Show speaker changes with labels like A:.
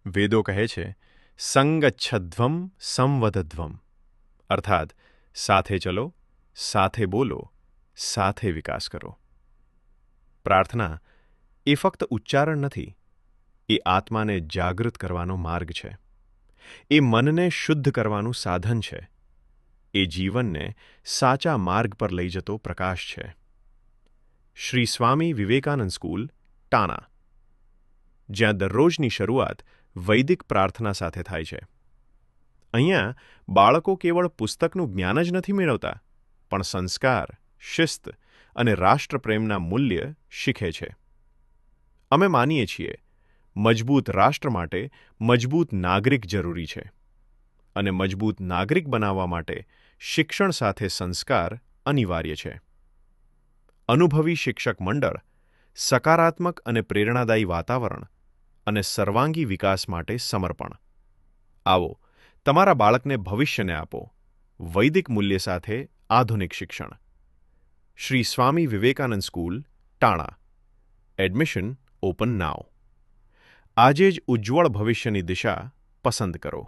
A: વેદો કહે છે, સંગચ્છધ્વમ સંવદધ્વમ, અર્થાત સાથે ચલો, સાથે બોલો, સાથે વિકાસ કરો. પ્રાર્થના એ ફક્ત ઉચ્ચારણ નથી, એ આત્માને જાગૃત કરવાનો માર્ગ છે. એ મનને શુદ્ધ કરવાનું સાધન છે. એ જીવનને સાચા માર્ગ પર લઈ જતો પ્રકાશ છે. શ્રી સ્વામી વિવેકાનંદ સ્કૂલ, ટાના, જ્યાં દરરોજની શરૂઆત વૈદિક પ્રાર્થના સાથે થાય છે. અહીંયા બાળકો કેવળ પુસ્તકનું જ્ઞાન જ નથી મેળવતા, પણ સંસ્કાર, શિસ્ત અને રાષ્ટ્રપ્રેમના મૂલ્ય શીખે છે. અમે માનીએ છીએ, મજબૂત રાષ્ટ્ર માટે મજબૂત નાગરિક જરૂરી છે, અને મજબૂત નાગરિક બનાવવા માટે શિક્ષણ સાથે સંસ્કાર અનિવાર્ય છે. અનુભવી શિક્ષક મંડળ, સકારાત્મક અને પ્રેરણાદાયી વાતાવરણ અને સર્વાંગી વિકાસ માટે સમર્પણ. આવો, તમારા બાળકને ભવિષ્યને આપો, વૈદિક મૂલ્ય સાથે આધુનિક શિક્ષણ. શ્રી સ્વામી વિવેકાનંદ સ્કૂલ, ટાણા. એડમિશન ઓપન નાઉ. આજે જ ઉજ્જવળ ભવિષ્યની દિશા પસંદ કરો.